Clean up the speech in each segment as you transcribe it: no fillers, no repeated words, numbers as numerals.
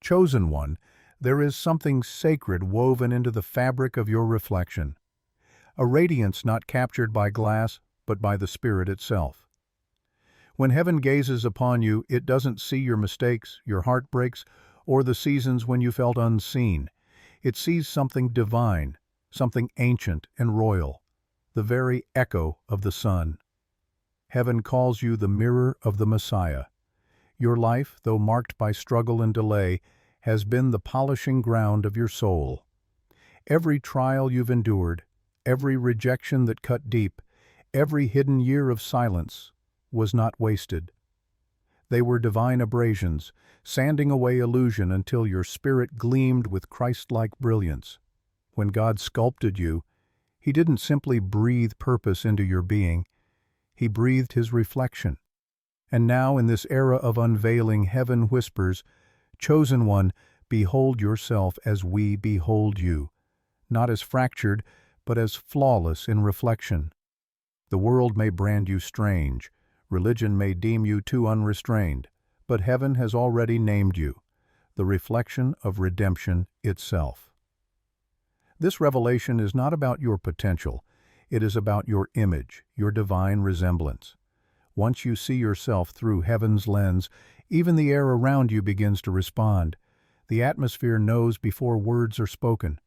Chosen one, there is something sacred woven into the fabric of your reflection, a radiance not captured by glass, but by the Spirit itself. When heaven gazes upon you, it doesn't see your mistakes, your heartbreaks, or the seasons when you felt unseen. It sees something divine, something ancient and royal, the very echo of the sun. Heaven calls you the mirror of the Messiah. Your life, though marked by struggle and delay, has been the polishing ground of your soul. Every trial you've endured, every rejection that cut deep, every hidden year of silence was not wasted. They were divine abrasions, sanding away illusion until your spirit gleamed with Christ-like brilliance. When God sculpted you, He didn't simply breathe purpose into your being, He breathed His reflection. And now, in this era of unveiling, heaven whispers, "Chosen one, behold yourself as we behold you," not as fractured, but as flawless in reflection. The world may brand you strange, religion may deem you too unrestrained, but heaven has already named you, the reflection of redemption itself. This revelation is not about your potential, it is about your image, your divine resemblance. Once you see yourself through heaven's lens, even the air around you begins to respond. The atmosphere knows before words are spoken.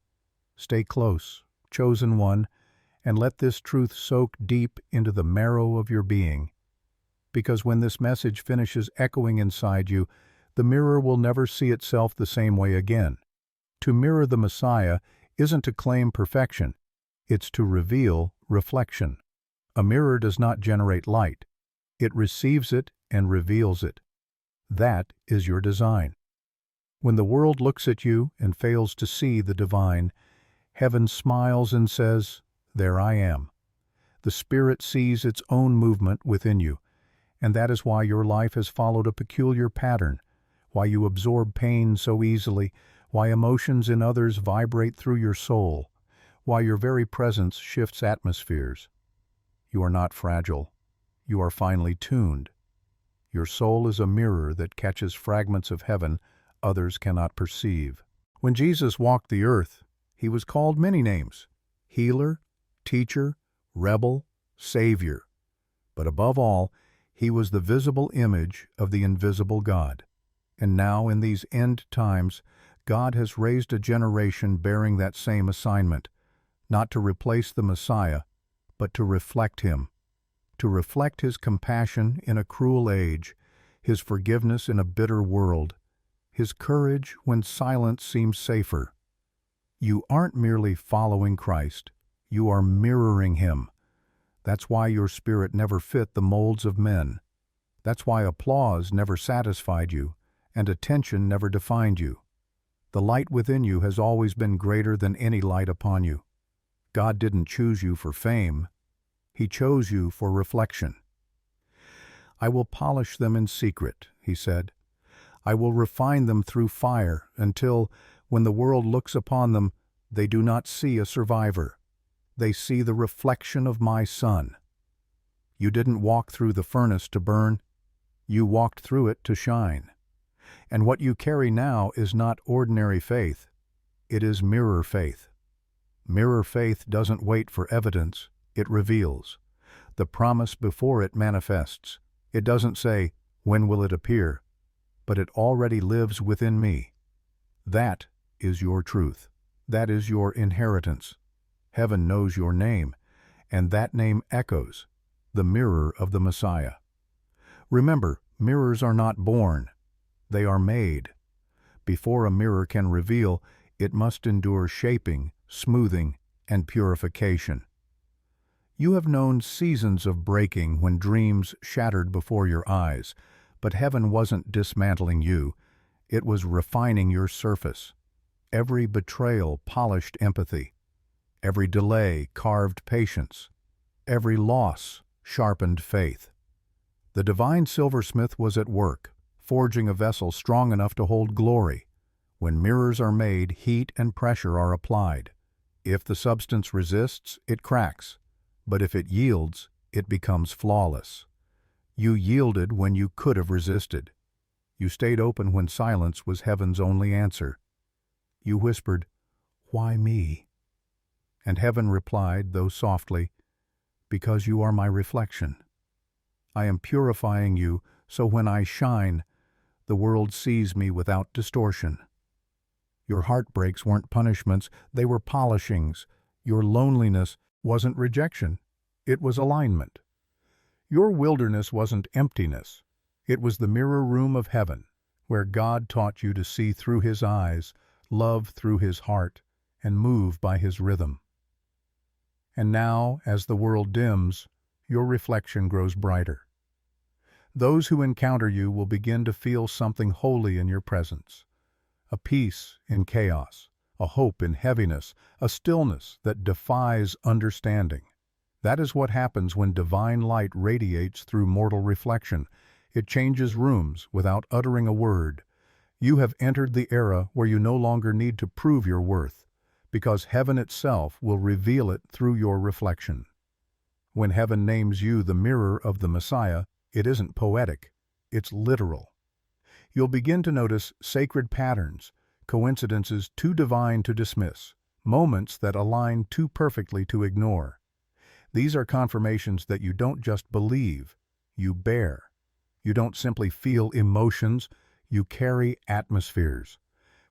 Stay close, chosen one, and let this truth soak deep into the marrow of your being. Because when this message finishes echoing inside you, the mirror will never see itself the same way again. To mirror the Messiah isn't to claim perfection, it's to reveal reflection. A mirror does not generate light. It receives it and reveals it. That is your design. When the world looks at you and fails to see the divine, heaven smiles and says, "There I am." The Spirit sees its own movement within you, and that is why your life has followed a peculiar pattern, why you absorb pain so easily, why emotions in others vibrate through your soul, why your very presence shifts atmospheres. You are not fragile. You are finely tuned. Your soul is a mirror that catches fragments of heaven others cannot perceive. When Jesus walked the earth, He was called many names: healer, teacher, rebel, savior. But above all, He was the visible image of the invisible God. And now, in these end times, God has raised a generation bearing that same assignment, not to replace the Messiah, but to reflect Him, to reflect His compassion in a cruel age, His forgiveness in a bitter world, His courage when silence seems safer. You aren't merely following Christ, you are mirroring Him. That's why your spirit never fit the molds of men. That's why applause never satisfied you, and attention never defined you. The light within you has always been greater than any light upon you. God didn't choose you for fame. He chose you for reflection. "I will polish them in secret," He said. "I will refine them through fire until, when the world looks upon them, they do not see a survivor. They see the reflection of my Son." You didn't walk through the furnace to burn. You walked through it to shine. And what you carry now is not ordinary faith. It is mirror faith. Mirror faith doesn't wait for evidence. It reveals. The promise before it manifests. It doesn't say, "When will it appear?" But it already lives within me. That is your truth. That is your inheritance. Heaven knows your name, and that name echoes, the mirror of the Messiah. Remember, mirrors are not born. They are made. Before a mirror can reveal, it must endure shaping, smoothing, and purification. You have known seasons of breaking when dreams shattered before your eyes, but heaven wasn't dismantling you. It was refining your surface. Every betrayal polished empathy. Every delay carved patience. Every loss sharpened faith. The divine silversmith was at work, forging a vessel strong enough to hold glory. When mirrors are made, heat and pressure are applied. If the substance resists, it cracks, but if it yields, it becomes flawless. You yielded when you could have resisted. You stayed open when silence was heaven's only answer. You whispered, "Why me?" And heaven replied, though softly, "Because you are my reflection. I am purifying you, so when I shine, the world sees me without distortion. Your heartbreaks weren't punishments, they were polishings. Your loneliness wasn't rejection, it was alignment. Your wilderness wasn't emptiness, it was the mirror room of heaven, where God taught you to see through His eyes, love through His heart, and move by His rhythm. And now, as the world dims, your reflection grows brighter. Those who encounter you will begin to feel something holy in your presence. A peace in chaos, a hope in heaviness, a stillness that defies understanding. That is what happens when divine light radiates through mortal reflection. It changes rooms without uttering a word. You have entered the era where you no longer need to prove your worth, because heaven itself will reveal it through your reflection. When heaven names you the mirror of the Messiah, it isn't poetic, it's literal. You'll begin to notice sacred patterns, coincidences too divine to dismiss, moments that align too perfectly to ignore. These are confirmations that you don't just believe, you bear. You don't simply feel emotions, you carry atmospheres.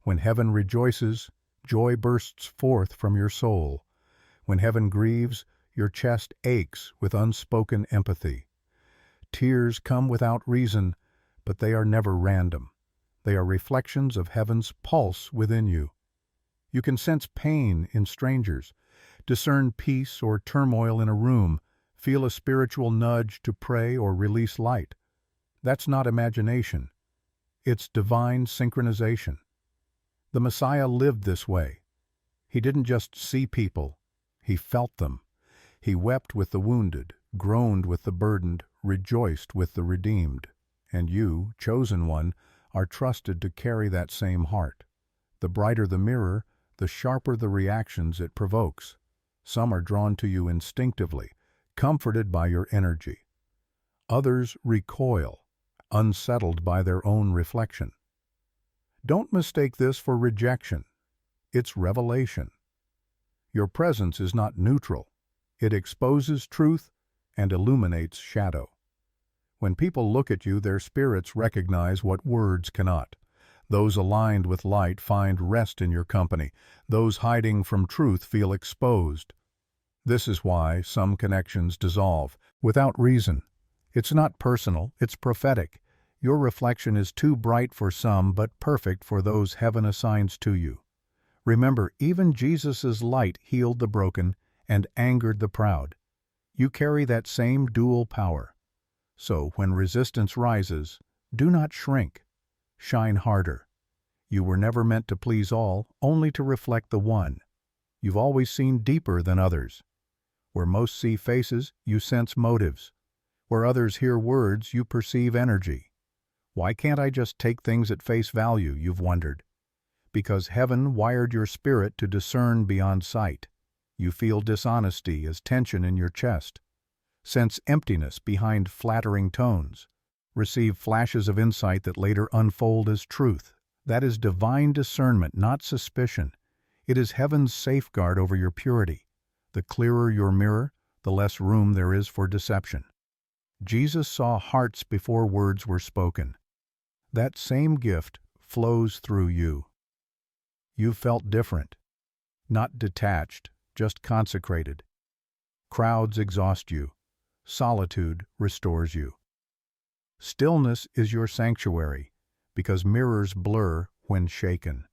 When heaven rejoices, joy bursts forth from your soul. When heaven grieves, your chest aches with unspoken empathy. Tears come without reason, but they are never random. They are reflections of heaven's pulse within you. You can sense pain in strangers, discern peace or turmoil in a room, feel a spiritual nudge to pray or release light. That's not imagination. It's divine synchronization. The Messiah lived this way. He didn't just see people, He felt them. He wept with the wounded, groaned with the burdened, rejoiced with the redeemed. And you, chosen one, are trusted to carry that same heart. The brighter the mirror, the sharper the reactions it provokes. Some are drawn to you instinctively, comforted by your energy. Others recoil, unsettled by their own reflection. Don't mistake this for rejection. It's revelation. Your presence is not neutral. It exposes truth and illuminates shadow. When people look at you, their spirits recognize what words cannot. Those aligned with light find rest in your company. Those hiding from truth feel exposed. This is why some connections dissolve, without reason. It's not personal, it's prophetic. Your reflection is too bright for some, but perfect for those heaven assigns to you. Remember, even Jesus' light healed the broken and angered the proud. You carry that same dual power. So, when resistance rises, do not shrink. Shine harder. You were never meant to please all, only to reflect the one. You've always seen deeper than others. Where most see faces, you sense motives. Where others hear words, you perceive energy. Why can't I just take things at face value, you've wondered? Because heaven wired your spirit to discern beyond sight. You feel dishonesty as tension in your chest. Sense emptiness behind flattering tones. Receive flashes of insight that later unfold as truth. That is divine discernment, not suspicion. It is heaven's safeguard over your purity. The clearer your mirror, the less room there is for deception. Jesus saw hearts before words were spoken. That same gift flows through you. You felt different, not detached, just consecrated. Crowds exhaust you. Solitude restores you. Stillness is your sanctuary, because mirrors blur when shaken.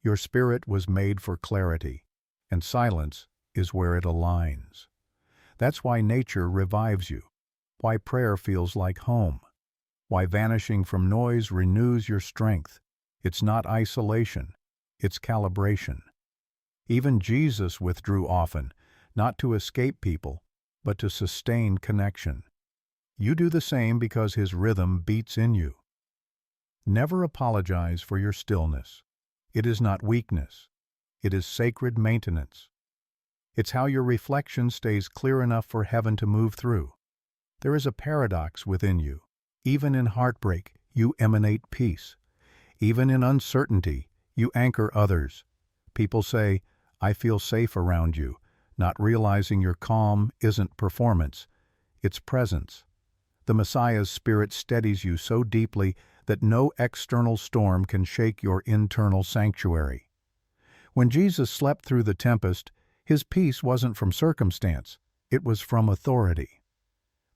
Your spirit was made for clarity, and silence is where it aligns. That's why nature revives you, why prayer feels like home, why vanishing from noise renews your strength. It's not isolation, it's calibration. Even Jesus withdrew often, not to escape people, but to sustain connection. You do the same because His rhythm beats in you. Never apologize for your stillness. It is not weakness. It is sacred maintenance. It's how your reflection stays clear enough for heaven to move through. There is a paradox within you. Even in heartbreak, you emanate peace. Even in uncertainty, you anchor others. People say, "I feel safe around you," not realizing your calm isn't performance, it's presence. The Messiah's Spirit steadies you so deeply that no external storm can shake your internal sanctuary. When Jesus slept through the tempest, his peace wasn't from circumstance, it was from authority.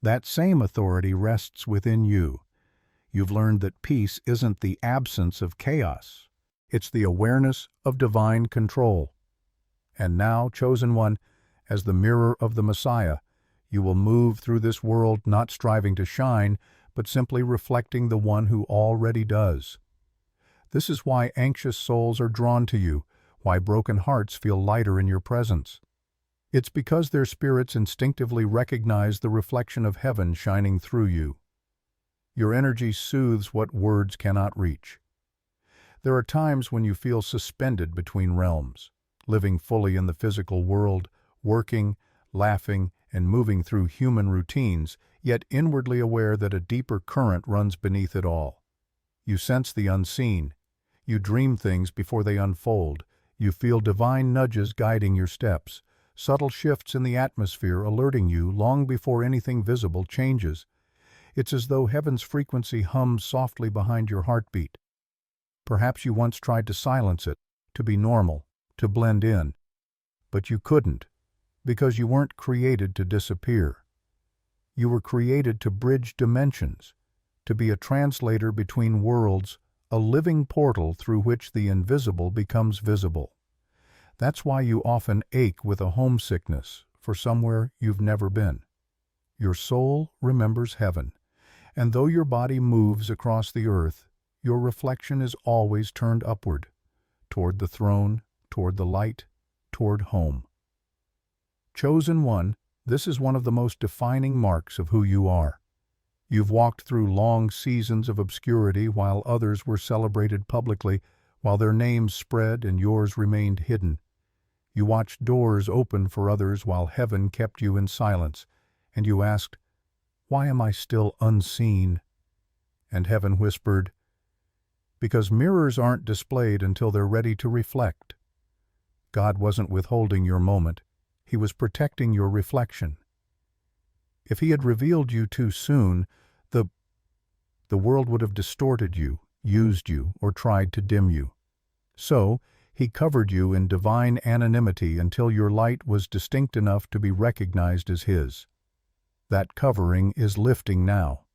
That same authority rests within you. You've learned that peace isn't the absence of chaos, it's the awareness of divine control. And now, chosen one, as the mirror of the Messiah, you will move through this world not striving to shine, but simply reflecting the one who already does. This is why anxious souls are drawn to you, why broken hearts feel lighter in your presence. It's because their spirits instinctively recognize the reflection of heaven shining through you. Your energy soothes what words cannot reach. There are times when you feel suspended between realms, living fully in the physical world, working, laughing, and moving through human routines, yet inwardly aware that a deeper current runs beneath it all. You sense the unseen. You dream things before they unfold. You feel divine nudges guiding your steps, subtle shifts in the atmosphere alerting you long before anything visible changes. It's as though heaven's frequency hums softly behind your heartbeat. Perhaps you once tried to silence it, to be normal, to blend in. But you couldn't, because you weren't created to disappear. You were created to bridge dimensions, to be a translator between worlds, a living portal through which the invisible becomes visible. That's why you often ache with a homesickness for somewhere you've never been. Your soul remembers heaven, and though your body moves across the earth, your reflection is always turned upward, toward the throne, toward the light, toward home. Chosen one, this is one of the most defining marks of who you are. You've walked through long seasons of obscurity while others were celebrated publicly, while their names spread and yours remained hidden. You watched doors open for others while heaven kept you in silence, and you asked, "Why am I still unseen?" And heaven whispered, "Because mirrors aren't displayed until they're ready to reflect." God wasn't withholding your moment. He was protecting your reflection. If he had revealed you too soon, the world would have distorted you, used you, or tried to dim you. So, he covered you in divine anonymity until your light was distinct enough to be recognized as his. That covering is lifting now.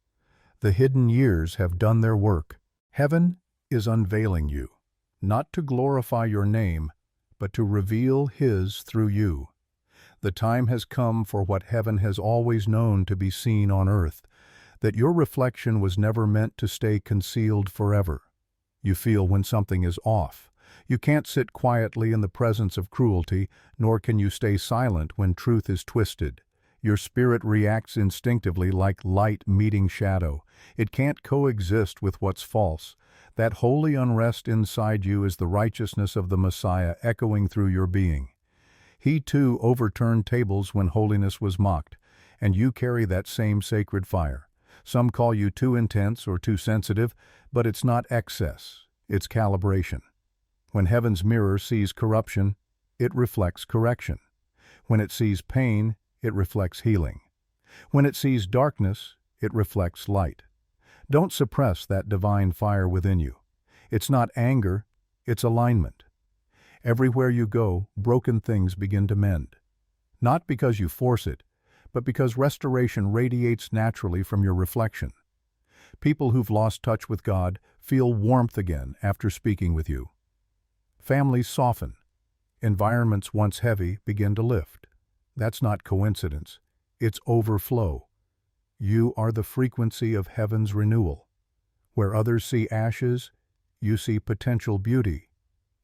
The hidden years have done their work. Heaven is unveiling you, not to glorify your name, but to reveal his through you. The time has come for what heaven has always known to be seen on earth, that your reflection was never meant to stay concealed forever. You feel when something is off. You can't sit quietly in the presence of cruelty, nor can you stay silent when truth is twisted. Your spirit reacts instinctively like light meeting shadow. It can't coexist with what's false. That holy unrest inside you is the righteousness of the Messiah echoing through your being. He too overturned tables when holiness was mocked, and you carry that same sacred fire. Some call you too intense or too sensitive, but it's not excess, it's calibration. When heaven's mirror sees corruption, it reflects correction. When it sees pain, it reflects healing. When it sees darkness, it reflects light. Don't suppress that divine fire within you. It's not anger, it's alignment. Everywhere you go, broken things begin to mend. Not because you force it, but because restoration radiates naturally from your reflection. People who've lost touch with God feel warmth again after speaking with you. Families soften. Environments once heavy begin to lift. That's not coincidence. It's overflow. You are the frequency of heaven's renewal. Where others see ashes, you see potential beauty.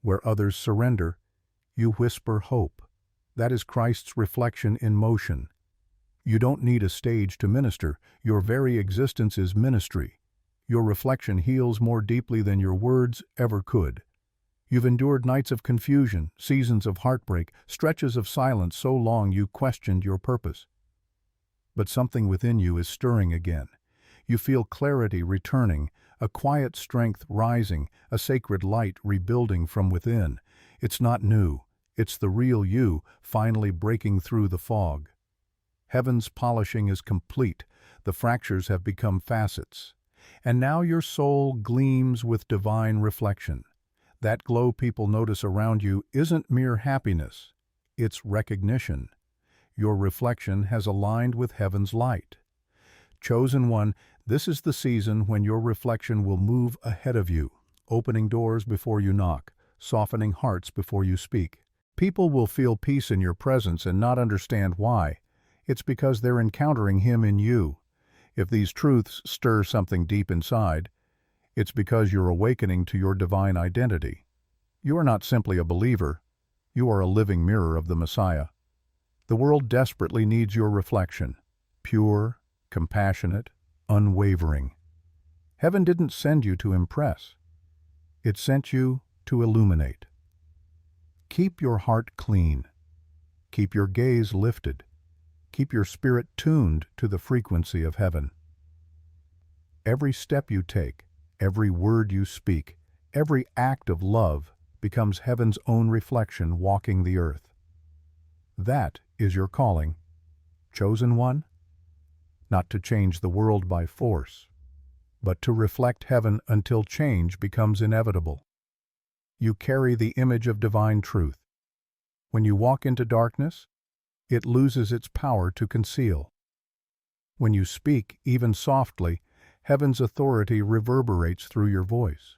Where others surrender, you whisper hope. That is Christ's reflection in motion. You don't need a stage to minister. Your very existence is ministry. Your reflection heals more deeply than your words ever could. You've endured nights of confusion, seasons of heartbreak, stretches of silence so long you questioned your purpose. But something within you is stirring again. You feel clarity returning, a quiet strength rising, a sacred light rebuilding from within. It's not new. It's the real you finally breaking through the fog. Heaven's polishing is complete. The fractures have become facets. And now your soul gleams with divine reflection. That glow people notice around you isn't mere happiness. It's recognition. Your reflection has aligned with heaven's light. Chosen one, this is the season when your reflection will move ahead of you, opening doors before you knock, softening hearts before you speak. People will feel peace in your presence and not understand why. It's because they're encountering Him in you. If these truths stir something deep inside, it's because you're awakening to your divine identity. You are not simply a believer. You are a living mirror of the Messiah. The world desperately needs your reflection, pure, compassionate, unwavering. Heaven didn't send you to impress. It sent you to illuminate. Keep your heart clean. Keep your gaze lifted. Keep your spirit tuned to the frequency of heaven. Every step you take, every word you speak, every act of love becomes heaven's own reflection walking the earth. That is your calling, chosen one, not to change the world by force, but to reflect heaven until change becomes inevitable. You carry the image of divine truth. When you walk into darkness, it loses its power to conceal. When you speak, even softly, heaven's authority reverberates through your voice.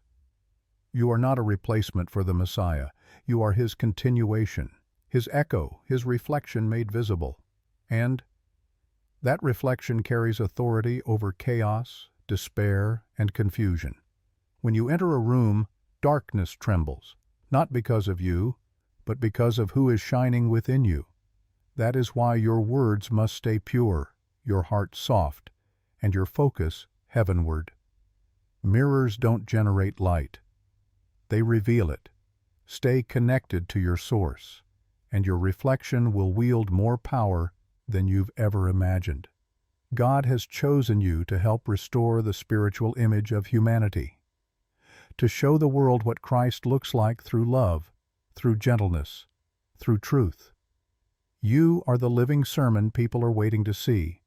You are not a replacement for the Messiah. You are His continuation, His echo, His reflection made visible. And that reflection carries authority over chaos, despair, and confusion. When you enter a room, darkness trembles, not because of you, but because of who is shining within you. That is why your words must stay pure, your heart soft, and your focus heavenward. Mirrors don't generate light. They reveal it. Stay connected to your source, and your reflection will wield more power than you've ever imagined. God has chosen you to help restore the spiritual image of humanity, to show the world what Christ looks like through love, through gentleness, through truth. You are the living sermon people are waiting to see.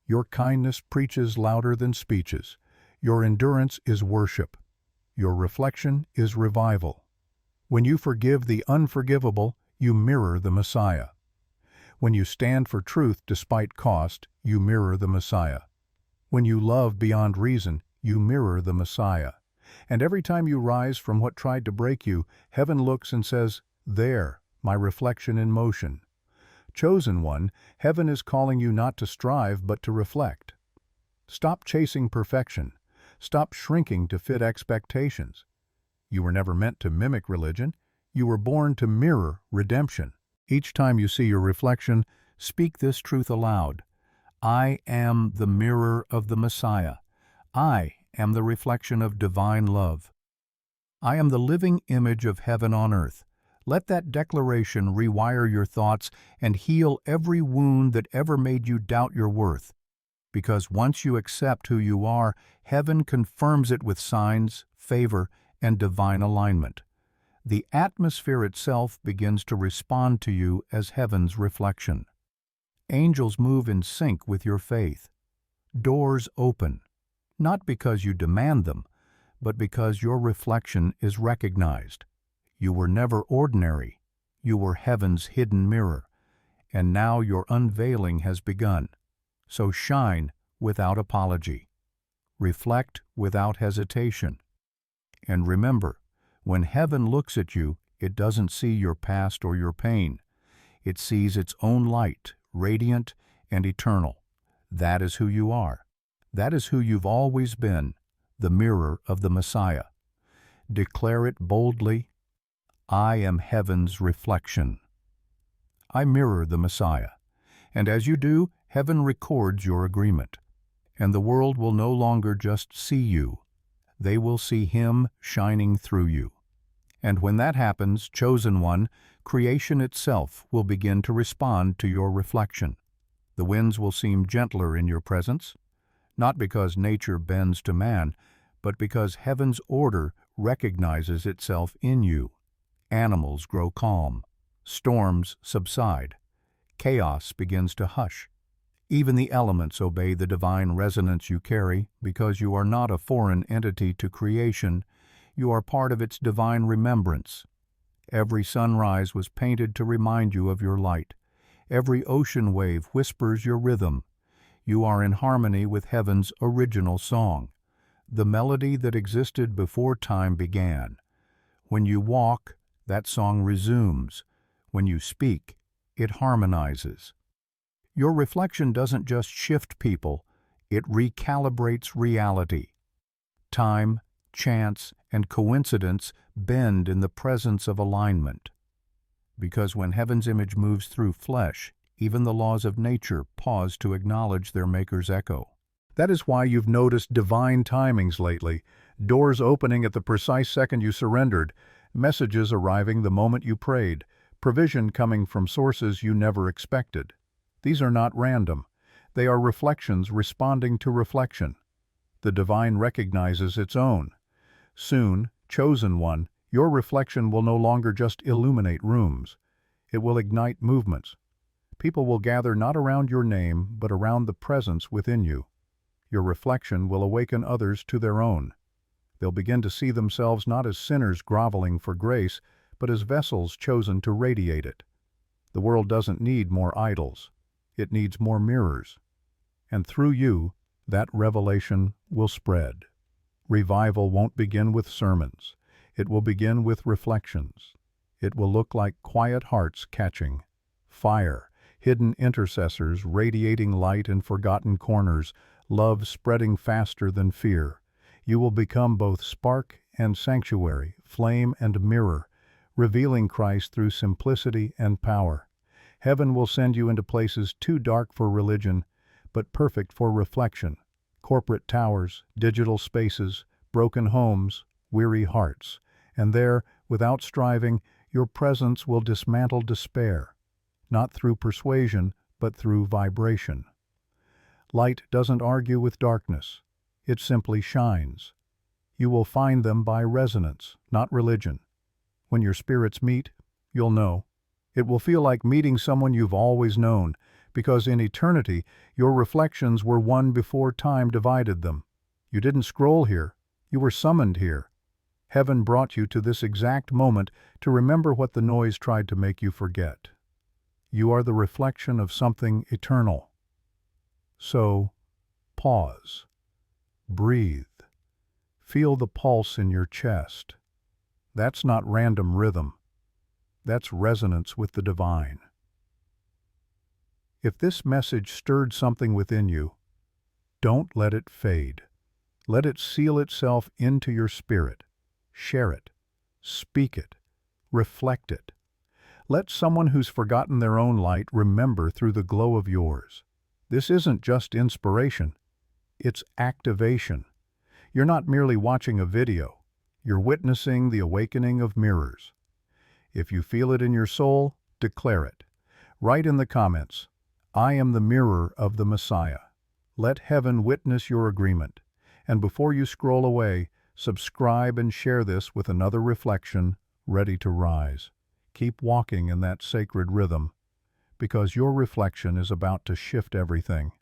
Your kindness preaches louder than speeches. Your endurance is worship. Your reflection is revival. When you forgive the unforgivable, you mirror the Messiah. When you stand for truth despite cost, you mirror the Messiah. When you love beyond reason, you mirror the Messiah. And every time you rise from what tried to break you, heaven looks and says, "There, my reflection in motion." Chosen one, heaven is calling you not to strive but to reflect. Stop chasing perfection. Stop shrinking to fit expectations. You were never meant to mimic religion. You were born to mirror redemption. Each time you see your reflection, speak this truth aloud. I am the mirror of the Messiah. I am the reflection of divine love. I am the living image of heaven on earth. Let that declaration rewire your thoughts and heal every wound that ever made you doubt your worth. Because once you accept who you are, heaven confirms it with signs, favor, and divine alignment. The atmosphere itself begins to respond to you as heaven's reflection. Angels move in sync with your faith. Doors open, not because you demand them, but because your reflection is recognized. You were never ordinary. You were heaven's hidden mirror. And now your unveiling has begun. So shine without apology. Reflect without hesitation. And remember, when heaven looks at you, it doesn't see your past or your pain. It sees its own light, radiant and eternal. That is who you are. That is who you've always been, the mirror of the Messiah. Declare it boldly. I am heaven's reflection. I mirror the Messiah, and as you do, heaven records your agreement, and the world will no longer just see you. They will see Him shining through you. And when that happens, chosen one, creation itself will begin to respond to your reflection. The winds will seem gentler in your presence, not because nature bends to man, but because heaven's order recognizes itself in you. Animals grow calm. Storms subside. Chaos begins to hush. Even the elements obey the divine resonance you carry because you are not a foreign entity to creation. You are part of its divine remembrance. Every sunrise was painted to remind you of your light. Every ocean wave whispers your rhythm. You are in harmony with heaven's original song, the melody that existed before time began. When you walk, that song resumes. When you speak, it harmonizes. Your reflection doesn't just shift people, it recalibrates reality. Time, chance, and coincidence bend in the presence of alignment. Because when heaven's image moves through flesh, even the laws of nature pause to acknowledge their maker's echo. That is why you've noticed divine timings lately, doors opening at the precise second you surrendered, messages arriving the moment you prayed, provision coming from sources you never expected. These are not random. They are reflections responding to reflection. The divine recognizes its own. Soon, chosen one, your reflection will no longer just illuminate rooms. It will ignite movements. People will gather not around your name, but around the presence within you. Your reflection will awaken others to their own. They'll begin to see themselves not as sinners groveling for grace, but as vessels chosen to radiate it. The world doesn't need more idols. It needs more mirrors. And through you, that revelation will spread. Revival won't begin with sermons. It will begin with reflections. It will look like quiet hearts catching fire, hidden intercessors radiating light in forgotten corners, love spreading faster than fear. You will become both spark and sanctuary, flame and mirror, revealing Christ through simplicity and power. Heaven will send you into places too dark for religion, but perfect for reflection. Corporate towers, digital spaces, broken homes, weary hearts. And there, without striving, your presence will dismantle despair, not through persuasion, but through vibration. Light doesn't argue with darkness. It simply shines. You will find them by resonance, not religion. When your spirits meet, you'll know. It will feel like meeting someone you've always known, because in eternity, your reflections were one before time divided them. You didn't scroll here. You were summoned here. Heaven brought you to this exact moment to remember what the noise tried to make you forget. You are the reflection of something eternal. So, pause. Breathe. Feel the pulse in your chest. That's not random rhythm. That's resonance with the divine. If this message stirred something within you, don't let it fade. Let it seal itself into your spirit. Share it. Speak it. Reflect it. Let someone who's forgotten their own light remember through the glow of yours. This isn't just inspiration. It's activation. You're not merely watching a video. You're witnessing the awakening of mirrors. If you feel it in your soul, declare it. Write in the comments, "I am the mirror of the Messiah." Let heaven witness your agreement. And before you scroll away, subscribe and share this with another reflection ready to rise. Keep walking in that sacred rhythm, because your reflection is about to shift everything.